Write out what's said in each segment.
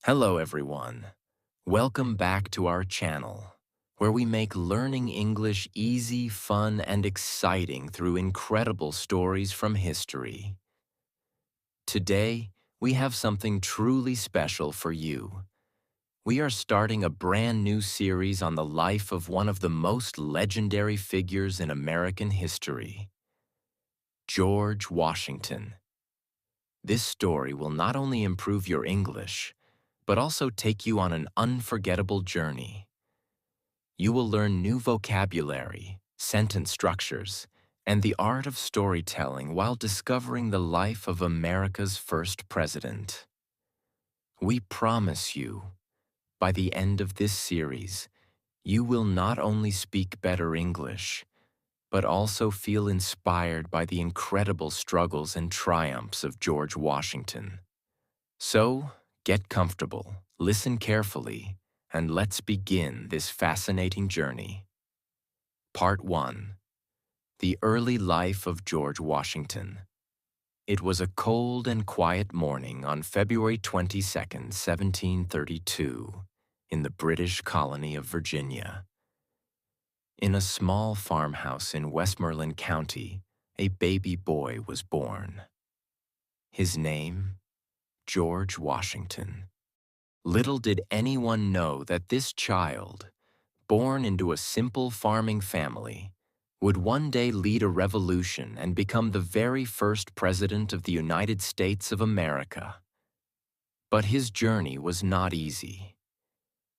Hello, everyone. Welcome back to our channel, where we make learning English easy, fun, and exciting through incredible stories from history. Today, we have something truly special for you. We are starting a brand new series on the life of one of the most legendary figures in American history, George Washington. This story will not only improve your English, but also take you on an unforgettable journey. You will learn new vocabulary, sentence structures, and the art of storytelling while discovering the life of America's first president. We promise you, by the end of this series, you will not only speak better English, but also feel inspired by the incredible struggles and triumphs of George Washington. So, get comfortable, listen carefully, and let's begin this fascinating journey. Part 1. The Early Life of George Washington. It was a cold and quiet morning on February 22nd, 1732, in the British colony of Virginia. In a small farmhouse in Westmoreland County, a baby boy was born. His name, George Washington. Little did anyone know that this child, born into a simple farming family, would one day lead a revolution and become the very first president of the United States of America. But his journey was not easy.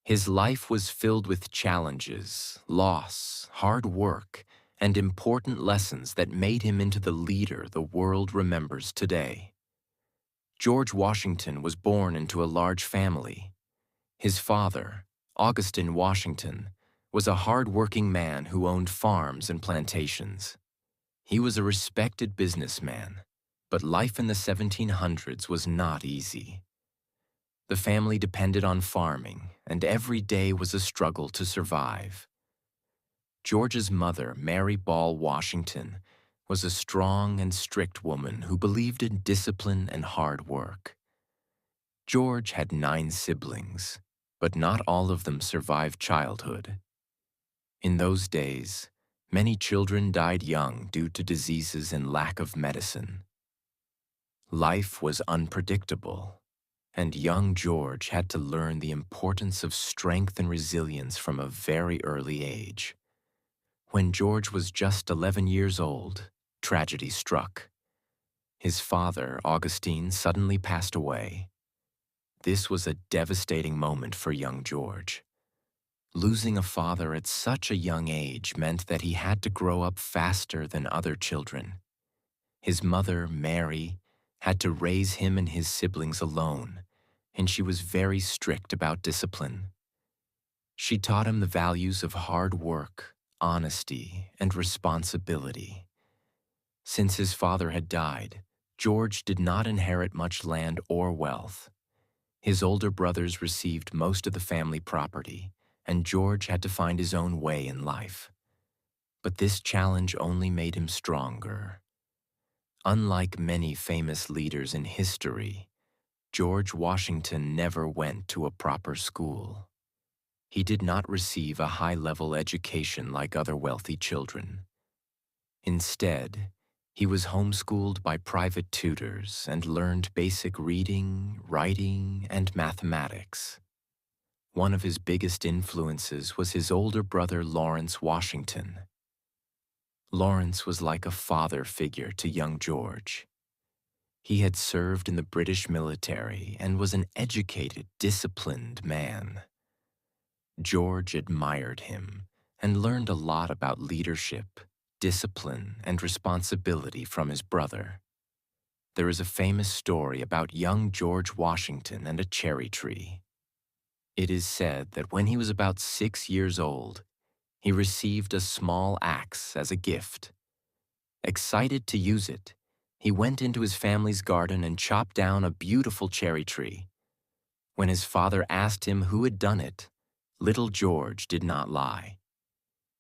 His life was filled with challenges, loss, hard work, and important lessons that made him into the leader the world remembers today. George Washington was born into a large family. His father, Augustine Washington, was a hard-working man who owned farms and plantations. He was a respected businessman, but life in the 1700s was not easy. The family depended on farming, and every day was a struggle to survive. George's mother, Mary Ball Washington, was a strong and strict woman who believed in discipline and hard work. George had 9 siblings, but not all of them survived childhood. In those days, many children died young due to diseases and lack of medicine. Life was unpredictable, and young George had to learn the importance of strength and resilience from a very early age. When George was just 11 years old, tragedy struck. His father, Augustine, suddenly passed away. This was a devastating moment for young George. Losing a father at such a young age meant that he had to grow up faster than other children. His mother, Mary, had to raise him and his siblings alone, and she was very strict about discipline. She taught him the values of hard work, honesty, and responsibility. Since his father had died, George did not inherit much land or wealth. His older brothers received most of the family property, and George had to find his own way in life. But this challenge only made him stronger. Unlike many famous leaders in history, George Washington never went to a proper school. He did not receive a high-level education like other wealthy children. Instead, he was homeschooled by private tutors and learned basic reading, writing, and mathematics. One of his biggest influences was his older brother Lawrence Washington. Lawrence was like a father figure to young George. He had served in the British military and was an educated, disciplined man. George admired him and learned a lot about leadership, discipline, and responsibility from his brother. There is a famous story about young George Washington and a cherry tree. It is said that when he was about 6 years old, he received a small axe as a gift. Excited to use it, he went into his family's garden and chopped down a beautiful cherry tree. When his father asked him who had done it, little George did not lie.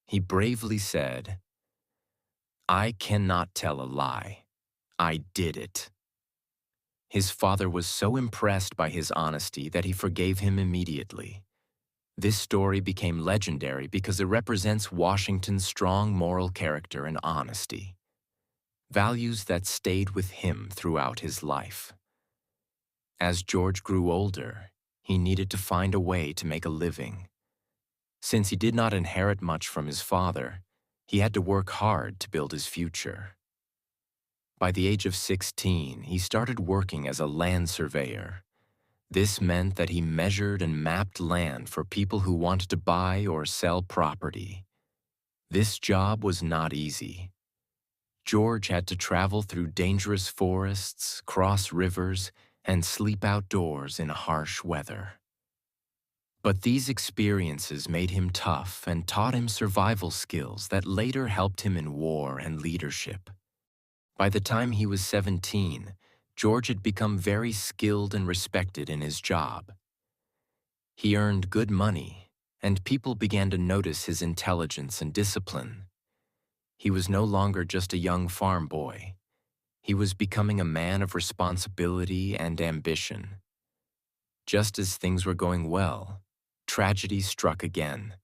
He bravely said, "I cannot tell a lie. I did it." His father was so impressed by his honesty that he forgave him immediately. This story became legendary because it represents Washington's strong moral character and honesty, values that stayed with him throughout his life. As George grew older, he needed to find a way to make a living. Since he did not inherit much from his father, he had to work hard to build his future. By the age of 16, he started working as a land surveyor. This meant that he measured and mapped land for people who wanted to buy or sell property. This job was not easy. George had to travel through dangerous forests, cross rivers, and sleep outdoors in harsh weather. But these experiences made him tough and taught him survival skills that later helped him in war and leadership. By the time he was 17, George had become very skilled and respected in his job. He earned good money, and people began to notice his intelligence and discipline. He was no longer just a young farm boy. He was becoming a man of responsibility and ambition. Just as things were going well, tragedy struck again.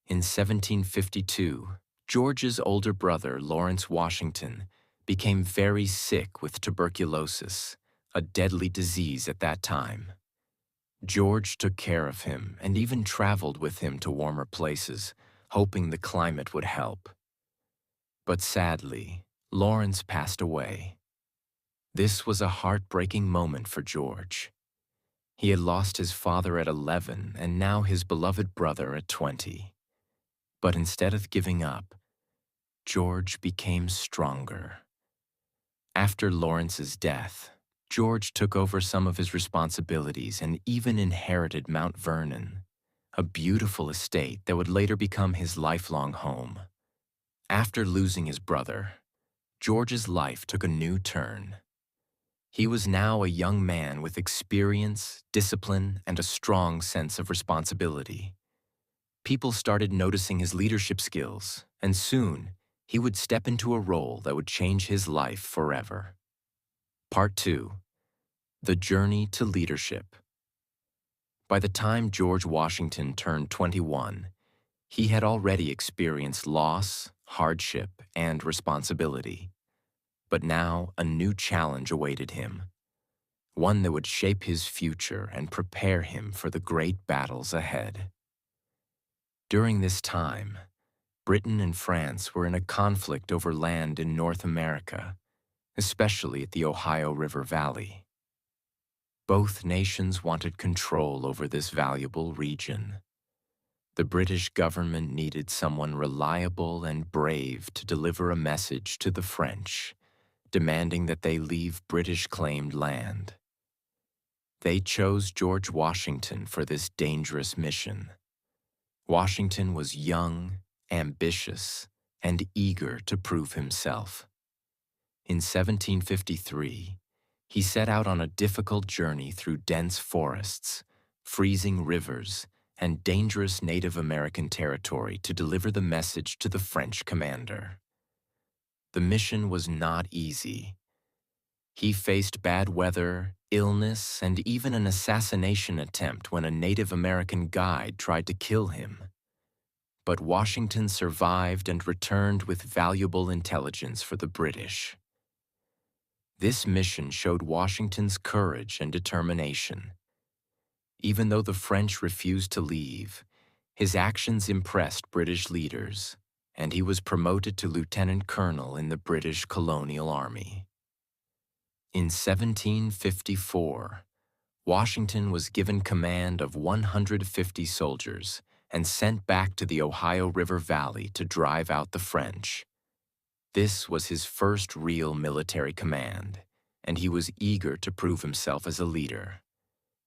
In 1752, George's older brother, Lawrence Washington, became very sick with tuberculosis, a deadly disease at that time. George took care of him and even traveled with him to warmer places, hoping the climate would help. But sadly, Lawrence passed away. This was a heartbreaking moment for George. He had lost his father at 11 and now his beloved brother at 20. But instead of giving up, George became stronger. After Lawrence's death, George took over some of his responsibilities and even inherited Mount Vernon, a beautiful estate that would later become his lifelong home. After losing his brother, George's life took a new turn. He was now a young man with experience, discipline, and a strong sense of responsibility. People started noticing his leadership skills, and soon, he would step into a role that would change his life forever. Part 2. The Journey to Leadership. By the time George Washington turned 21, he had already experienced loss, hardship, and responsibility. But now a new challenge awaited him, one that would shape his future and prepare him for the great battles ahead. During this time, Britain and France were in a conflict over land in North America, especially at the Ohio River Valley. Both nations wanted control over this valuable region. The British government needed someone reliable and brave to deliver a message to the French, demanding that they leave British-claimed land. They chose George Washington for this dangerous mission. Washington was young, ambitious, and eager to prove himself. In 1753, he set out on a difficult journey through dense forests, freezing rivers, and dangerous Native American territory to deliver the message to the French commander. The mission was not easy. He faced bad weather, illness, and even an assassination attempt when a Native American guide tried to kill him. But Washington survived and returned with valuable intelligence for the British. This mission showed Washington's courage and determination. Even though the French refused to leave, his actions impressed British leaders, and he was promoted to lieutenant colonel in the British colonial army. In 1754, Washington was given command of 150 soldiers and sent back to the Ohio River Valley to drive out the French. This was his first real military command, and he was eager to prove himself as a leader.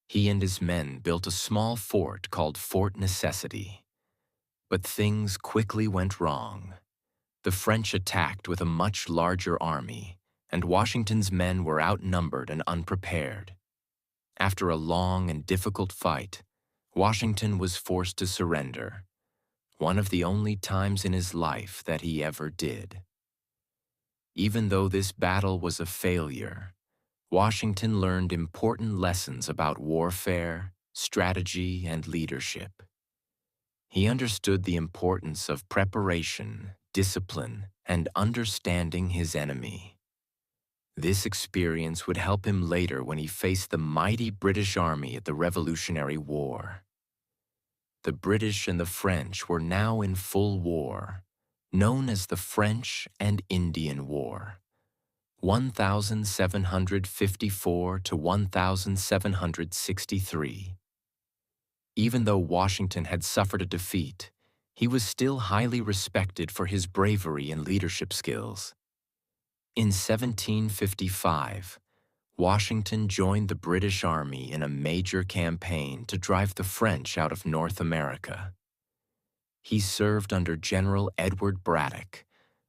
He and his men built a small fort called Fort Necessity. But things quickly went wrong. The French attacked with a much larger army, and Washington's men were outnumbered and unprepared. After a long and difficult fight, Washington was forced to surrender, one of the only times in his life that he ever did. Even though this battle was a failure, Washington learned important lessons about warfare, strategy, and leadership. He understood the importance of preparation, discipline, and understanding his enemy. This experience would help him later when he faced the mighty British Army at the Revolutionary War. The British and the French were now in full war, known as the French and Indian War, 1754 to 1763. Even though Washington had suffered a defeat, he was still highly respected for his bravery and leadership skills. In 1755, Washington joined the British Army in a major campaign to drive the French out of North America. He served under General Edward Braddock,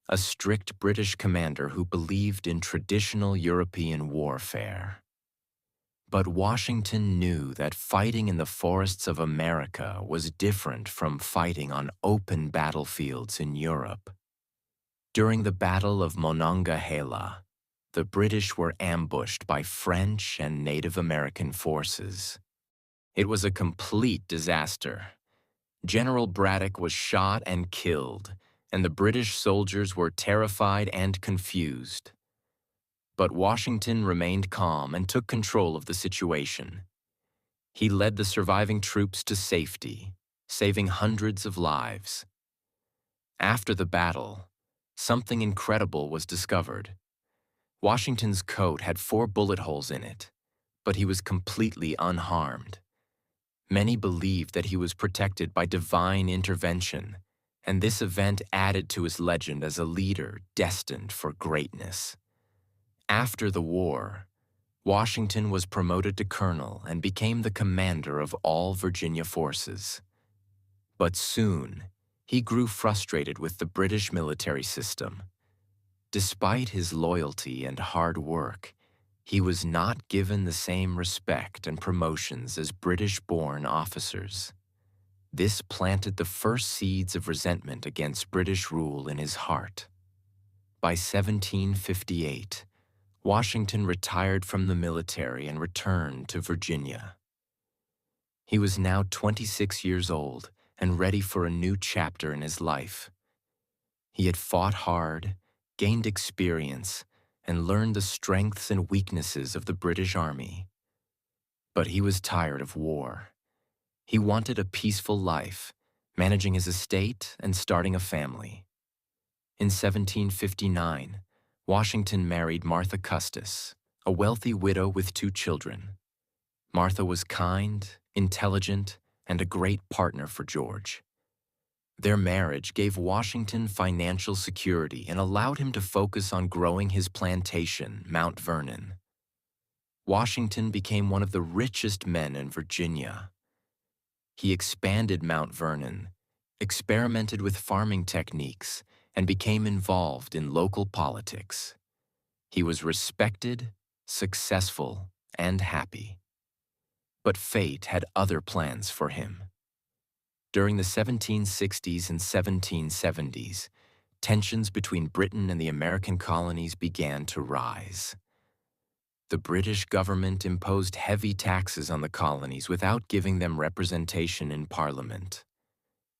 a strict British commander who believed in traditional European warfare. But Washington knew that fighting in the forests of America was different from fighting on open battlefields in Europe. During the Battle of Monongahela, the British were ambushed by French and Native American forces. It was a complete disaster. General Braddock was shot and killed, and the British soldiers were terrified and confused. But Washington remained calm and took control of the situation. He led the surviving troops to safety, saving hundreds of lives. After the battle, something incredible was discovered. Washington's coat had 4 bullet holes in it, but he was completely unharmed. Many believed that he was protected by divine intervention, and this event added to his legend as a leader destined for greatness. After the war, Washington was promoted to colonel and became the commander of all Virginia forces. But soon, he grew frustrated with the British military system. Despite his loyalty and hard work, he was not given the same respect and promotions as British-born officers. This planted the first seeds of resentment against British rule in his heart. By 1758, Washington retired from the military and returned to Virginia. He was now 26 years old and ready for a new chapter in his life. He had fought hard, gained experience, and learned the strengths and weaknesses of the British Army. But he was tired of war. He wanted a peaceful life, managing his estate and starting a family. In 1759, Washington married Martha Custis, a wealthy widow with 2 children. Martha was kind, intelligent, and a great partner for George. Their marriage gave Washington financial security and allowed him to focus on growing his plantation, Mount Vernon. Washington became one of the richest men in Virginia. He expanded Mount Vernon, experimented with farming techniques, and became involved in local politics. He was respected, successful, and happy. But fate had other plans for him. During the 1760s and 1770s, tensions between Britain and the American colonies began to rise. The British government imposed heavy taxes on the colonies without giving them representation in Parliament.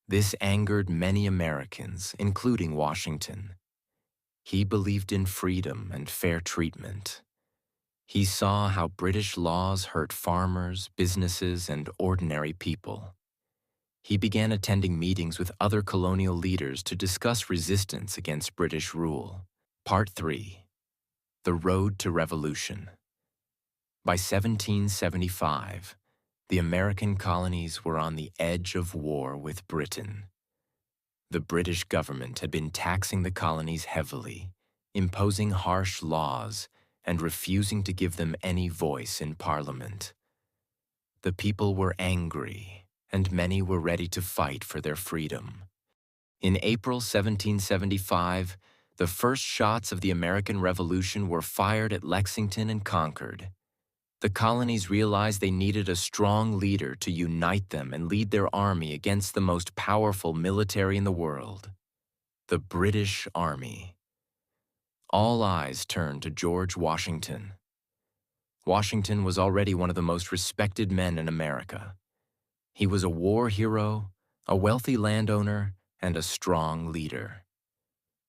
This angered many Americans, including Washington. He believed in freedom and fair treatment. He saw how British laws hurt farmers, businesses, and ordinary people. He began attending meetings with other colonial leaders to discuss resistance against British rule. Part 3. The Road to Revolution. By 1775, the American colonies were on the edge of war with Britain. The British government had been taxing the colonies heavily, imposing harsh laws, and refusing to give them any voice in Parliament. The people were angry, and many were ready to fight for their freedom. In April 1775, the first shots of the American Revolution were fired at Lexington and Concord. The colonies realized they needed a strong leader to unite them and lead their army against the most powerful military in the world, the British Army. All eyes turned to George Washington. Washington was already one of the most respected men in America. He was a war hero, a wealthy landowner, and a strong leader.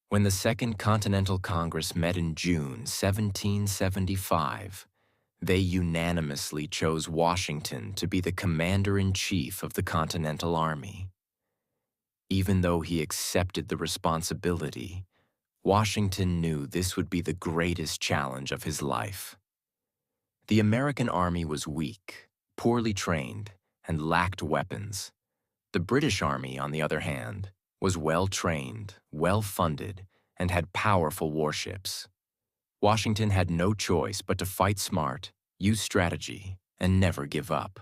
When the Second Continental Congress met in June 1775, they unanimously chose Washington to be the commander-in-chief of the Continental Army. Even though he accepted the responsibility, Washington knew this would be the greatest challenge of his life. The American army was weak, poorly trained, and lacked weapons. The British Army, on the other hand, was well-trained, well-funded, and had powerful warships. Washington had no choice but to fight smart, use strategy, and never give up.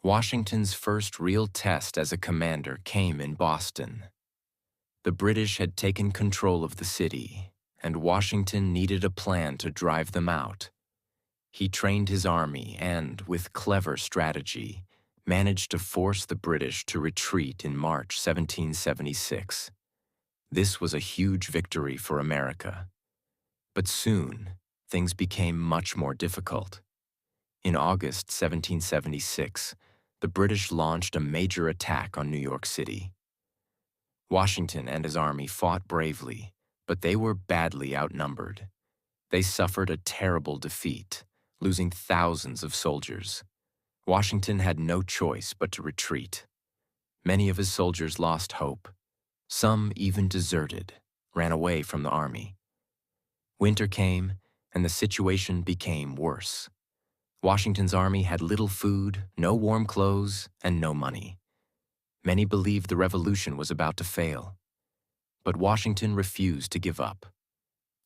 Washington's first real test as a commander came in Boston. The British had taken control of the city, and Washington needed a plan to drive them out. He trained his army and, with clever strategy, managed to force the British to retreat in March 1776. This was a huge victory for America. But soon, things became much more difficult. In August 1776, the British launched a major attack on New York City. Washington and his army fought bravely, but they were badly outnumbered. They suffered a terrible defeat, losing thousands of soldiers. Washington had no choice but to retreat. Many of his soldiers lost hope. Some even deserted, ran away from the army. Winter came, and the situation became worse. Washington's army had little food, no warm clothes, and no money. Many believed the revolution was about to fail. But Washington refused to give up.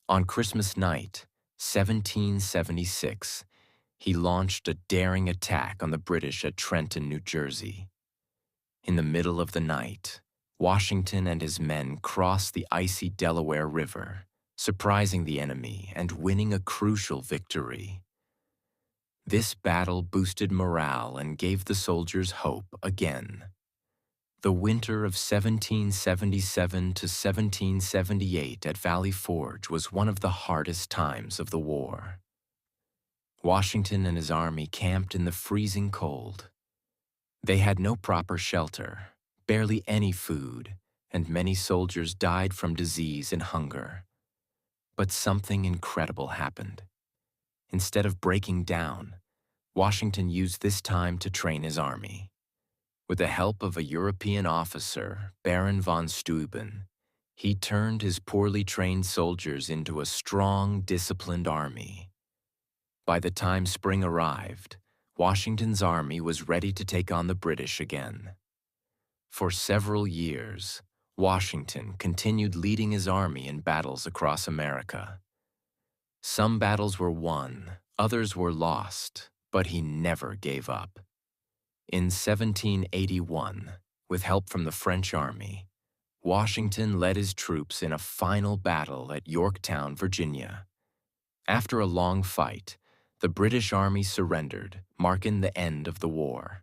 On Christmas night, 1776, he launched a daring attack on the British at Trenton, New Jersey. In the middle of the night, Washington and his men crossed the icy Delaware River, surprising the enemy and winning a crucial victory. This battle boosted morale and gave the soldiers hope again. The winter of 1777 to 1778 at Valley Forge was one of the hardest times of the war. Washington and his army camped in the freezing cold. They had no proper shelter, barely any food, and many soldiers died from disease and hunger. But something incredible happened. Instead of breaking down, Washington used this time to train his army. With the help of a European officer, Baron von Steuben, he turned his poorly trained soldiers into a strong, disciplined army. By the time spring arrived, Washington's army was ready to take on the British again. For several years, Washington continued leading his army in battles across America. Some battles were won, others were lost, but he never gave up. In 1781, with help from the French army, Washington led his troops in a final battle at Yorktown, Virginia. After a long fight, the British army surrendered, marking the end of the war.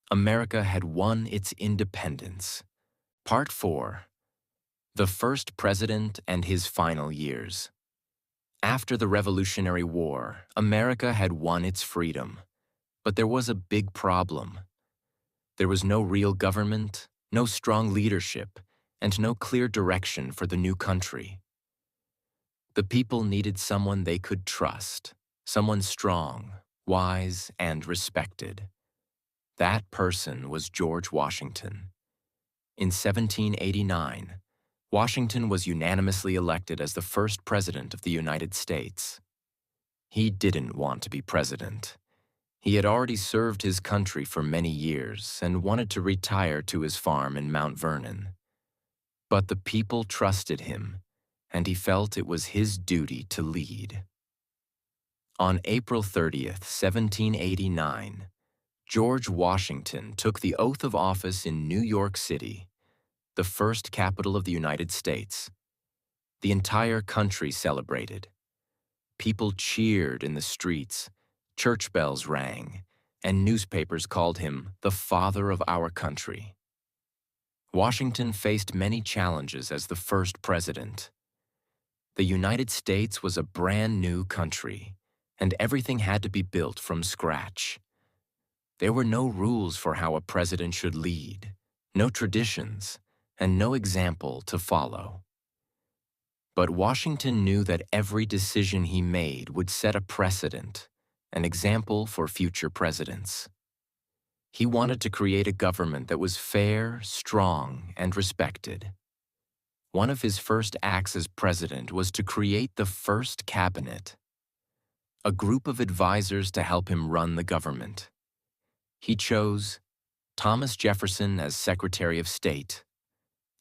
America had won its independence. Part 4. The First President and His Final Years. After the Revolutionary War, America had won its freedom. But there was a big problem. There was no real government, no strong leadership, and no clear direction for the new country. The people needed someone they could trust, someone strong, wise, and respected. That person was George Washington. In 1789, Washington was unanimously elected as the first president of the United States. He didn't want to be president. He had already served his country for many years and wanted to retire to his farm in Mount Vernon. But the people trusted him, and he felt it was his duty to lead. On April 30th, 1789, George Washington took the oath of office in New York City, the first capital of the United States. The entire country celebrated. People cheered in the streets, church bells rang, and newspapers called him the father of our country. Washington faced many challenges as the first president. The United States was a brand new country, and everything had to be built from scratch. There were no rules for how a president should lead, no traditions, and no example to follow. But Washington knew that every decision he made would set a precedent, an example for future presidents. He wanted to create a government that was fair, strong, and respected. One of his first acts as president was to create the first cabinet, a group of advisors to help him run the government. He chose Thomas Jefferson as Secretary of State,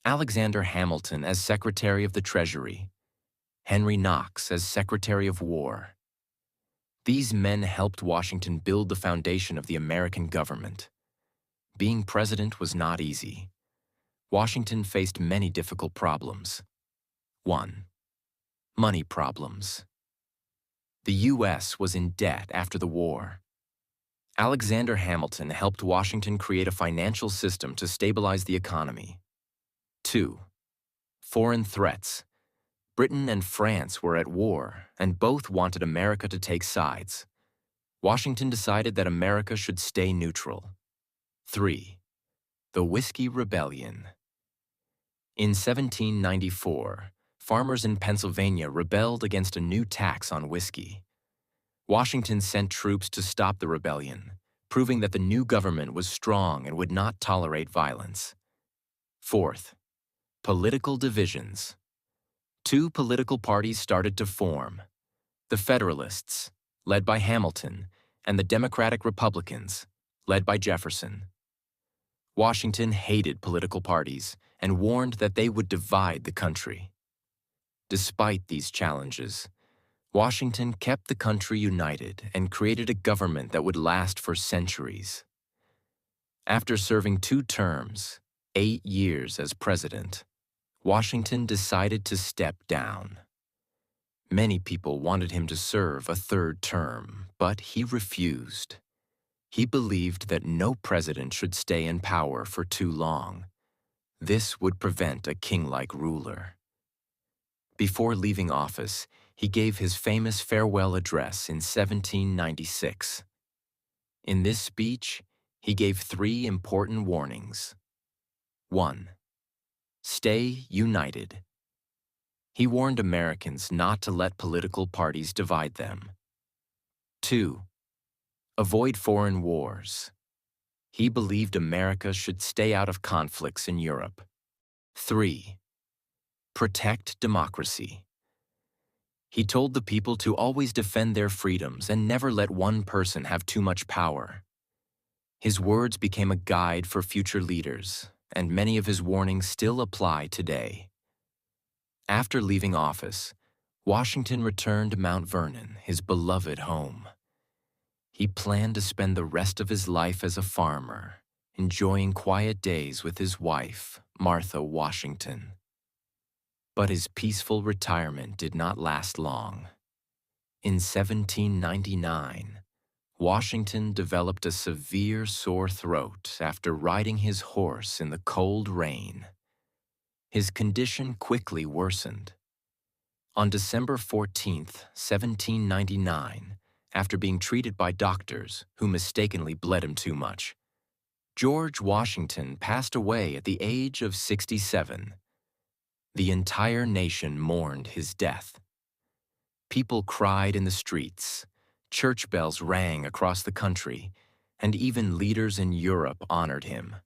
Alexander Hamilton as Secretary of the Treasury, Henry Knox as Secretary of War. These men helped Washington build the foundation of the American government. Being president was not easy. Washington faced many difficult problems. 1. Money problems. The U.S. was in debt after the war. Alexander Hamilton helped Washington create a financial system to stabilize the economy. 2. Foreign threats. Britain and France were at war, and both wanted America to take sides. Washington decided that America should stay neutral. 3. The Whiskey Rebellion. In 1794, farmers in Pennsylvania rebelled against a new tax on whiskey. Washington sent troops to stop the rebellion, proving that the new government was strong and would not tolerate violence. 4th, political divisions. Two political parties started to form: the Federalists, led by Hamilton, and the Democratic Republicans, led by Jefferson. Washington hated political parties and warned that they would divide the country. Despite these challenges, Washington kept the country united and created a government that would last for centuries. After serving 2 terms, 8 years as president, Washington decided to step down. Many people wanted him to serve a 3rd term, but he refused. He believed that no president should stay in power for too long. This would prevent a king-like ruler. Before leaving office, he gave his famous farewell address in 1796. In this speech, he gave 3 important warnings. 1. Stay united. He warned Americans not to let political parties divide them. 2. Avoid foreign wars. He believed America should stay out of conflicts in Europe. 3. Protect democracy. He told the people to always defend their freedoms and never let one person have too much power. His words became a guide for future leaders, and many of his warnings still apply today. After leaving office, Washington returned to Mount Vernon, his beloved home. He planned to spend the rest of his life as a farmer, enjoying quiet days with his wife, Martha Washington. But his peaceful retirement did not last long. In 1799, Washington developed a severe sore throat after riding his horse in the cold rain. His condition quickly worsened. On December 14, 1799, after being treated by doctors who mistakenly bled him too much, George Washington passed away at the age of 67. The entire nation mourned his death. People cried in the streets, church bells rang across the country, and even leaders in Europe honored him.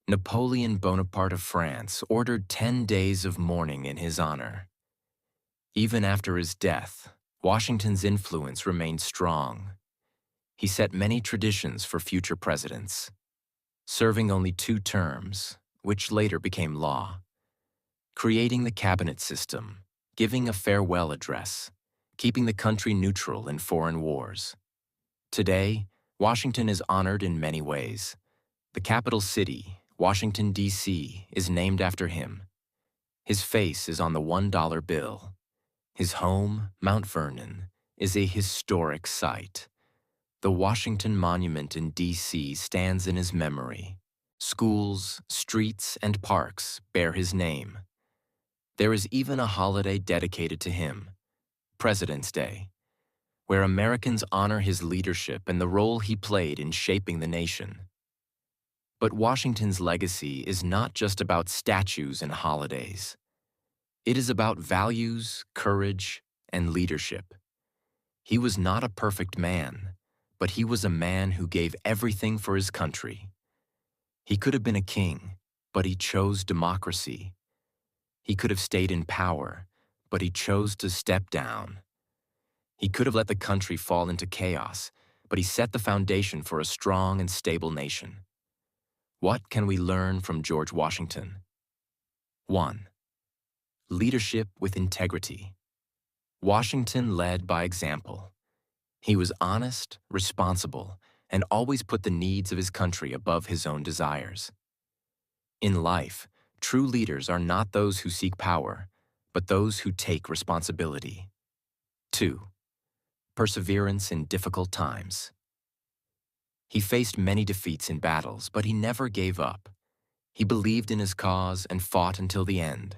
Napoleon Bonaparte of France ordered 10 days of mourning in his honor. Even after his death, Washington's influence remained strong. He set many traditions for future presidents, serving only 2 terms, which later became law, creating the cabinet system, giving a farewell address, keeping the country neutral in foreign wars. Today, Washington is honored in many ways. The capital city, Washington, D.C., is named after him. His face is on the $1 bill. His home, Mount Vernon, is a historic site. The Washington Monument in D.C. stands in his memory. Schools, streets, and parks bear his name. There is even a holiday dedicated to him, President's Day. where Americans honor his leadership and the role he played in shaping the nation. But Washington's legacy is not just about statues and holidays. It is about values, courage, and leadership. He was not a perfect man, but he was a man who gave everything for his country. He could have been a king, but he chose democracy. He could have stayed in power, but he chose to step down. He could have let the country fall into chaos, but he set the foundation for a strong and stable nation. What can we learn from George Washington? 1. Leadership with integrity. Washington led by example. He was honest, responsible, and always put the needs of his country above his own desires. In life, true leaders are not those who seek power, but those who take responsibility. 2. Perseverance in difficult times. He faced many defeats in battles, but he never gave up. He believed in his cause and fought until the end.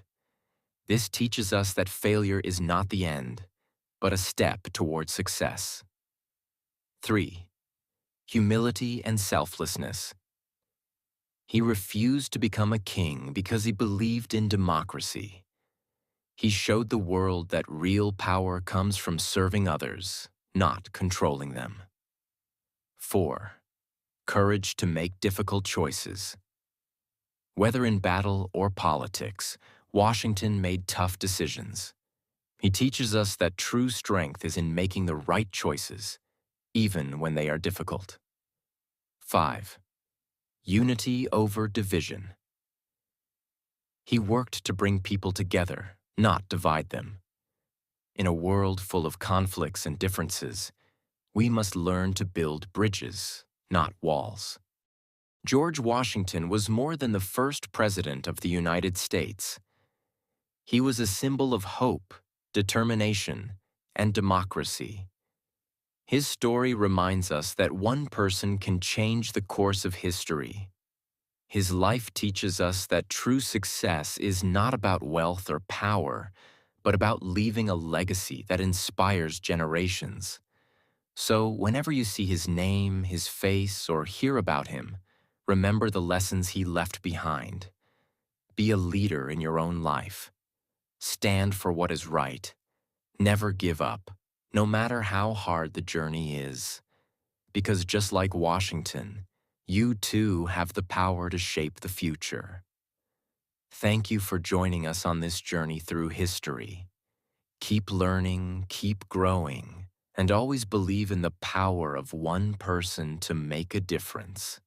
This teaches us that failure is not the end, but a step toward success. 3. Humility and selflessness. He refused to become a king because he believed in democracy. He showed the world that real power comes from serving others, not controlling them. 4. Courage to make difficult choices. Whether in battle or politics, Washington made tough decisions. He teaches us that true strength is in making the right choices, even when they are difficult. 5. Unity over division. He worked to bring people together, not divide them. In a world full of conflicts and differences, we must learn to build bridges, not walls. George Washington was more than the first president of the United States. He was a symbol of hope, determination, and democracy. His story reminds us that one person can change the course of history. His life teaches us that true success is not about wealth or power, but about leaving a legacy that inspires generations. So, whenever you see his name, his face, or hear about him, remember the lessons he left behind. Be a leader in your own life. Stand for what is right. Never give up, no matter how hard the journey is. Because just like Washington, you too have the power to shape the future. Thank you for joining us on this journey through history. Keep learning, keep growing, and always believe in the power of one person to make a difference.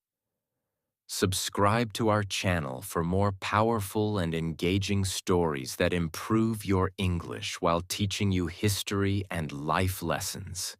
Subscribe to our channel for more powerful and engaging stories that improve your English while teaching you history and life lessons.